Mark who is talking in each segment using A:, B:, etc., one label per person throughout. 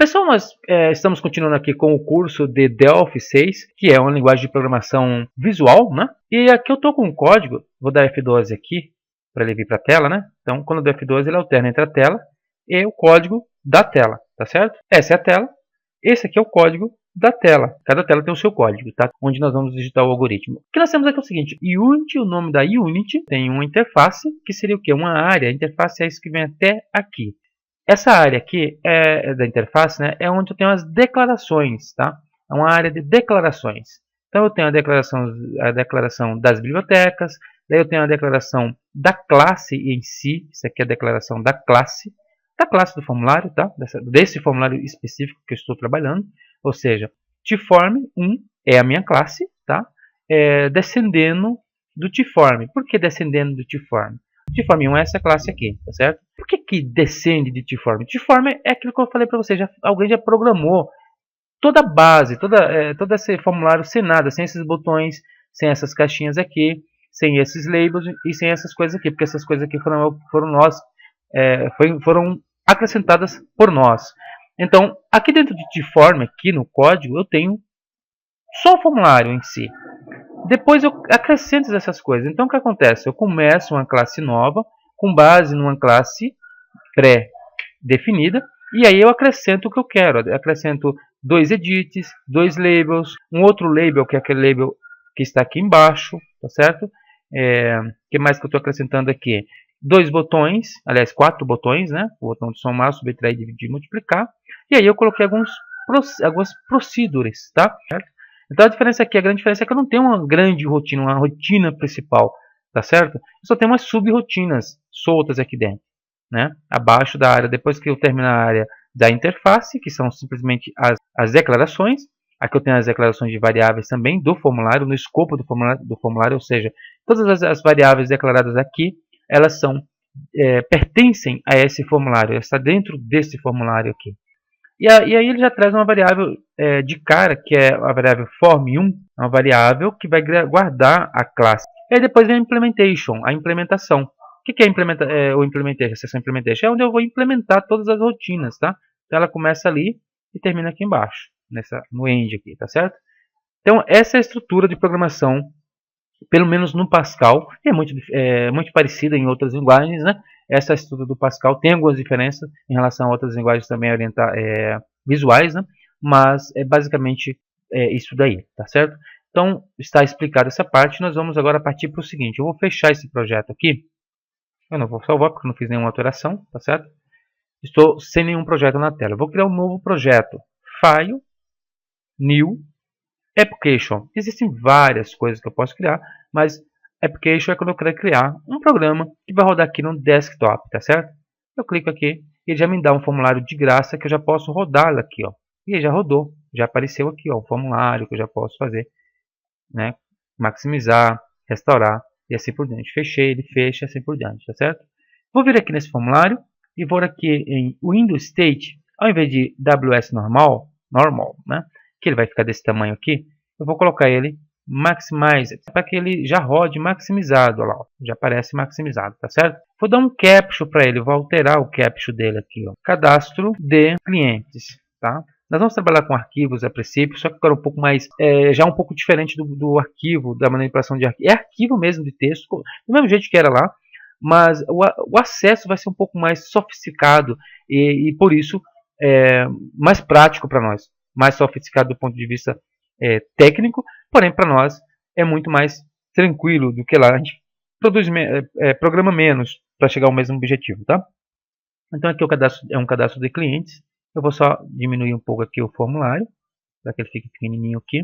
A: Pessoal, nós estamos continuando aqui com o curso de Delphi 6, que é uma linguagem de programação visual, né? E aqui eu estou com um código, vou dar F12 aqui, para ele vir para a tela, né? Então, quando eu der F12, ele alterna entre a tela e o código da tela, tá certo? Essa é a tela, esse aqui é o código da tela. Cada tela tem o seu código, tá? Onde nós vamos digitar o algoritmo. O que nós temos aqui é o seguinte, Unity, o nome da Unity, tem uma interface, que seria o quê? Uma área, a interface é isso que vem até aqui. Essa área aqui da interface, né, é onde eu tenho as declarações, tá? É uma área de declarações. Então eu tenho a declaração das bibliotecas, daí eu tenho a declaração da classe em si, isso aqui é a declaração da classe do formulário, tá? Desse formulário específico que eu estou trabalhando, ou seja, tform1 é a minha classe, tá? Descendendo do tform. Por que descendendo do tform? Tform1 é essa classe aqui, tá certo? Por que descende de tform? Tform é aquilo que eu falei para você, alguém já programou toda a base, todo esse formulário sem nada, sem esses botões, sem essas caixinhas aqui, sem esses labels e sem essas coisas aqui, porque essas coisas aqui foram acrescentadas por nós. Então, aqui dentro de tform, aqui no código, eu tenho só o formulário em si. Depois eu acrescento essas coisas. Então o que acontece? Eu começo uma classe nova com base numa classe pré-definida e aí eu acrescento o que eu quero. Eu acrescento 2 edits, 2 labels, um outro label que é aquele label que está aqui embaixo, tá certo? Que mais que eu estou acrescentando aqui? 2 botões, aliás 4 botões, né? O botão de somar, subtrair, dividir, multiplicar. E aí eu coloquei algumas procedures, tá? Certo? Então a grande diferença é que eu não tenho uma grande rotina, uma rotina principal, tá certo? Eu só tenho umas sub-rotinas soltas aqui dentro, né? Abaixo da área, depois que eu terminar a área da interface, que são simplesmente as declarações. Aqui eu tenho as declarações de variáveis também do formulário, no escopo do formulário, ou seja, todas as variáveis declaradas aqui, elas pertencem a esse formulário, está dentro desse formulário aqui. E aí ele já traz uma variável de cara, que é a variável form1, uma variável que vai guardar a classe. E aí depois vem a implementation, a implementação. O que é o implementation? A seção implementation é onde eu vou implementar todas as rotinas, tá? Então ela começa ali e termina aqui embaixo, no end aqui, tá certo? Então essa é a estrutura de programação, pelo menos no Pascal, e é muito parecida em outras linguagens, né? Essa estrutura do Pascal tem algumas diferenças em relação a outras linguagens também visuais, né? Mas é basicamente isso daí, tá certo? Então, está explicada essa parte, nós vamos agora partir para o seguinte, eu vou fechar esse projeto aqui, eu não vou salvar porque eu não fiz nenhuma alteração, tá certo? Estou sem nenhum projeto na tela, eu vou criar um novo projeto, File, New, Application. Existem várias coisas que eu posso criar, mas Application é quando eu quero criar um programa que vai rodar aqui no desktop, tá certo? Eu clico aqui e ele já me dá um formulário de graça que eu já posso rodar aqui, ó. E ele já rodou, já apareceu aqui, ó, um formulário que eu já posso fazer, né? Maximizar, restaurar e assim por diante. Fechei, ele fecha, assim por diante, tá certo? Vou vir aqui nesse formulário e vou aqui em Windows State, ao invés de WS normal, né? Que ele vai ficar desse tamanho aqui, eu vou colocar ele Maximize, para que ele já rode maximizado, olha lá, já aparece maximizado, tá certo? Vou dar um captcha para ele, vou alterar o captcha dele aqui, ó. Cadastro de clientes, tá? Nós vamos trabalhar com arquivos a princípio, só que agora um pouco mais, já um pouco diferente do arquivo, da manipulação de arquivo. É arquivo mesmo de texto, do mesmo jeito que era lá, mas o acesso vai ser um pouco mais sofisticado e por isso mais prático para nós, mais sofisticado do ponto de vista técnico, porém para nós é muito mais tranquilo do que lá. A gente programa menos para chegar ao mesmo objetivo, tá? Então aqui é um cadastro de clientes. Eu vou só diminuir um pouco aqui o formulário, para que ele fique pequenininho aqui.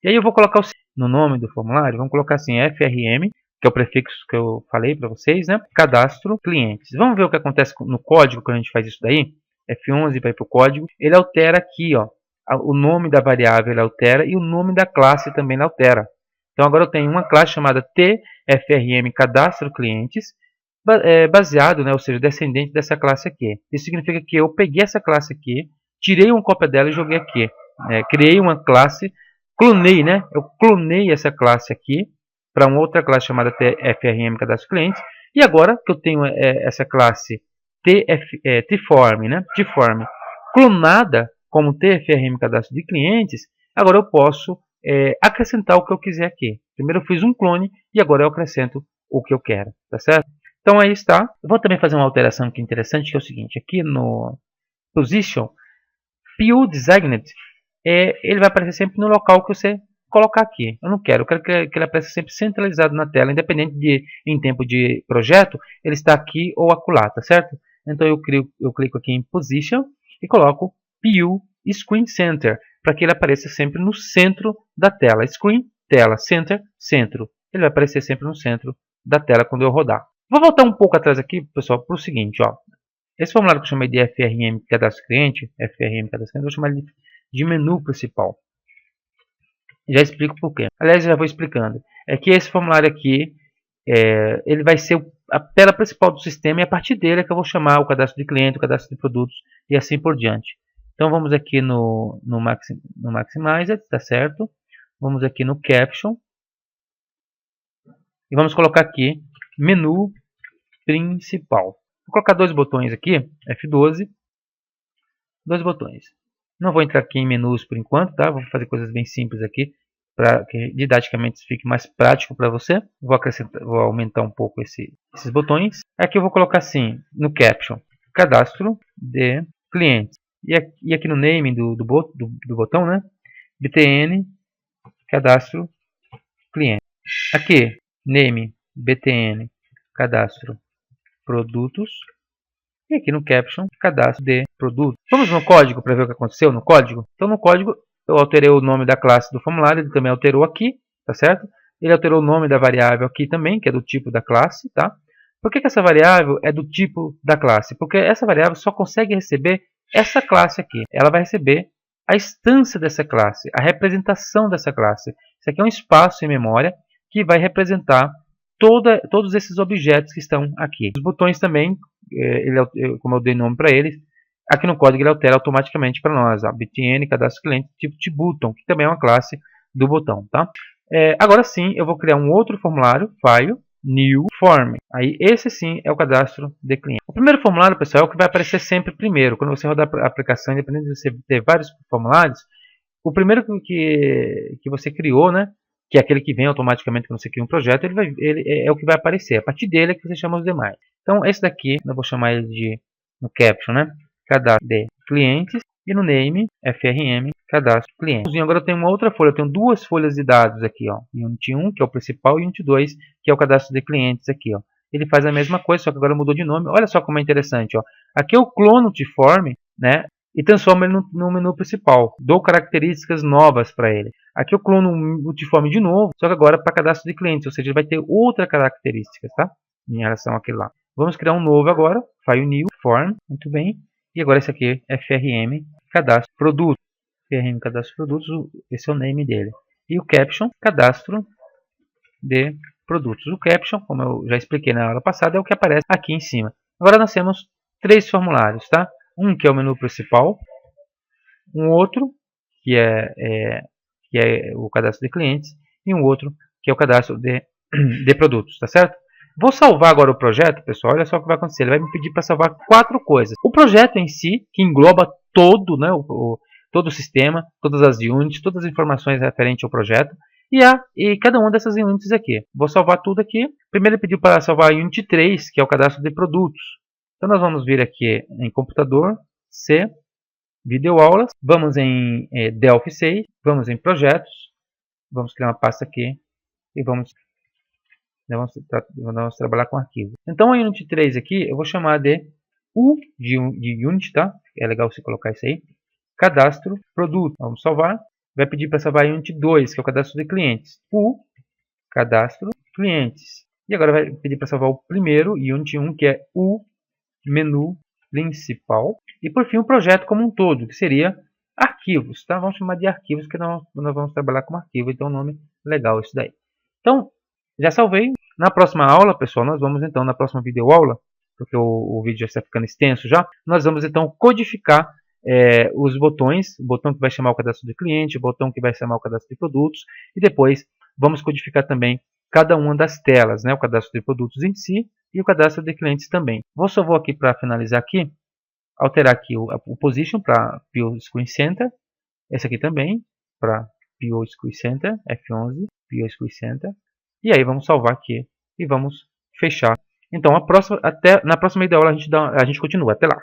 A: E aí eu vou colocar no nome do formulário, vamos colocar assim, FRM, que é o prefixo que eu falei para vocês, né? Cadastro clientes. Vamos ver o que acontece no código quando a gente faz isso daí? F11 vai para o código, ele altera aqui, ó. O nome da variável ele altera e o nome da classe também altera. Então agora eu tenho uma classe chamada TFRM Cadastro Clientes, baseado, né, ou seja, descendente dessa classe aqui. Isso significa que eu peguei essa classe aqui, tirei uma cópia dela e joguei aqui. Criei uma classe, clonei, né? Eu clonei essa classe aqui para uma outra classe chamada TFRM Cadastro Clientes. E agora que eu tenho essa classe Tform, né? Tform, clonada como TFRM cadastro de clientes, agora eu posso acrescentar o que eu quiser aqui. Primeiro eu fiz um clone e agora eu acrescento o que eu quero, tá certo? Então aí está. Eu vou também fazer uma alteração aqui interessante, que é o seguinte, aqui no Position, PU Designed, ele vai aparecer sempre no local que você colocar aqui. Eu quero que ele apareça sempre centralizado na tela, independente de, em tempo de projeto, ele está aqui ou acolá, tá certo? Então eu clico aqui em Position e coloco PU Screen Center, para que ele apareça sempre no centro da tela. Screen, tela, Center, centro. Ele vai aparecer sempre no centro da tela quando eu rodar. Vou voltar um pouco atrás aqui, pessoal, para o seguinte, ó. Esse formulário que eu chamei de FRM Cadastro Cliente, eu vou chamar ele de menu principal. Já explico por quê. Aliás, já vou explicando. É que esse formulário aqui, ele vai ser a tela principal do sistema e a partir dele é que eu vou chamar o cadastro de cliente, o cadastro de produtos e assim por diante. Então vamos aqui no Maximizer, tá certo? Vamos aqui no Caption e vamos colocar aqui menu principal. Vou colocar dois botões aqui, F12, dois botões. Não vou entrar aqui em menus por enquanto, tá? Vou fazer coisas bem simples aqui, para que didaticamente fique mais prático para você. Vou aumentar um pouco esses botões. Aqui eu vou colocar assim, no Caption, cadastro de clientes. E aqui no name do botão, né? BTN, cadastro cliente. Aqui, name, BTN, cadastro produtos. E aqui no Caption, cadastro de produtos. Vamos no código para ver o que aconteceu no código? Então no código eu alterei o nome da classe do formulário, ele também alterou aqui, tá certo? Ele alterou o nome da variável aqui também, que é do tipo da classe, tá? Por que essa variável é do tipo da classe? Porque essa variável só consegue receber essa classe aqui. Ela vai receber a instância dessa classe, a representação dessa classe. Isso aqui é um espaço em memória que vai representar todos esses objetos que estão aqui. Os botões também, como eu dei nome para eles, aqui no código ele altera automaticamente para nós. BTN, cadastro cliente, tipo de button, que também é uma classe do botão. Tá? Agora sim, eu vou criar um outro formulário, File, New Form. Aí esse sim é o cadastro de cliente. O primeiro formulário, pessoal, é o que vai aparecer sempre primeiro. Quando você rodar a aplicação, independente de você ter vários formulários, o primeiro que você criou, né? Que é aquele que vem automaticamente quando você cria um projeto, ele é o que vai aparecer. A partir dele é que você chama os demais. Então, esse daqui, eu vou chamar ele de, no Caption, né? Cadastro de clientes. E no Name, FRM, cadastro de clientes. Agora eu tenho uma outra folha, eu tenho duas folhas de dados aqui, ó. Unit 1, que é o principal, e Unit 2, que é o cadastro de clientes aqui, ó. Ele faz a mesma coisa, só que agora mudou de nome. Olha só como é interessante, ó. Aqui eu clono o T-Form, né? E transformo ele no menu principal. Dou características novas para ele. Aqui eu clono o T-Form de novo, só que agora para cadastro de clientes, ou seja, ele vai ter outra características, tá? Em relação àquele lá. Vamos criar um novo agora, File New Form, muito bem. E agora esse aqui é FRM Cadastro Produto. FRM Cadastro Produtos, esse é o name dele. E o Caption, Cadastro de Produtos. O Caption, como eu já expliquei na aula passada, é o que aparece aqui em cima. Agora nós temos três formulários, tá? Um que é o menu principal, um outro que é o cadastro de clientes e um outro que é o cadastro de produtos, tá certo? Vou salvar agora o projeto, pessoal. Olha só o que vai acontecer. Ele vai me pedir para salvar quatro coisas. O projeto em si, que engloba todo, né, todo o sistema, todas as units, todas as informações referentes ao projeto. E cada uma dessas units aqui. Vou salvar tudo aqui. Primeiro ele pediu para salvar a unit 3, que é o cadastro de produtos. Então nós vamos vir aqui em computador, C, videoaulas, vamos em Delphi 6, vamos em projetos, vamos criar uma pasta aqui e vamos trabalhar com arquivo. Então a Unit 3 aqui eu vou chamar de U de Unit, tá? É legal você colocar isso aí. Cadastro produto. Vamos salvar. Vai pedir para salvar a Unit 2, que é o cadastro de clientes. U, cadastro clientes. E agora vai pedir para salvar o primeiro, Unit 1, que é o menu principal. E por fim o projeto como um todo, que seria arquivos, tá? Vamos chamar de arquivos, que nós vamos trabalhar com arquivo. Então nome legal isso daí. Então, já salvei. Na próxima aula, pessoal, nós vamos então, na próxima videoaula, porque o vídeo já está ficando extenso já, nós vamos então codificar os botões, o botão que vai chamar o cadastro de cliente, o botão que vai chamar o cadastro de produtos, e depois vamos codificar também cada uma das telas, né? O cadastro de produtos em si e o cadastro de clientes também. Só vou aqui para finalizar aqui, alterar aqui o position para PO Screen Center. Esse aqui também para PO Screen Center, F11, PO Screen Center. E aí vamos salvar aqui e vamos fechar. Então na próxima meia hora a gente continua. Até lá.